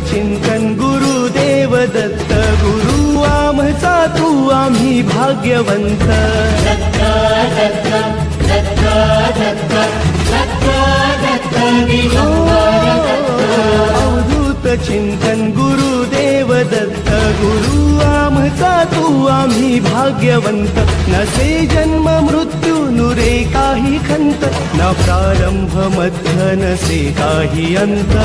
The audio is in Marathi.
चिंतन गुरुदेव दत्त गुरु आमचा तू आम्ही भाग्यवंत अवधूत चिंतन गुरुदेव दत्त गुरु आमचा तू आम्ही भाग्यवंत नसे जन्म मृत्यू नुरे काही खंत न प्रारंभ मध्य नसे काही अंत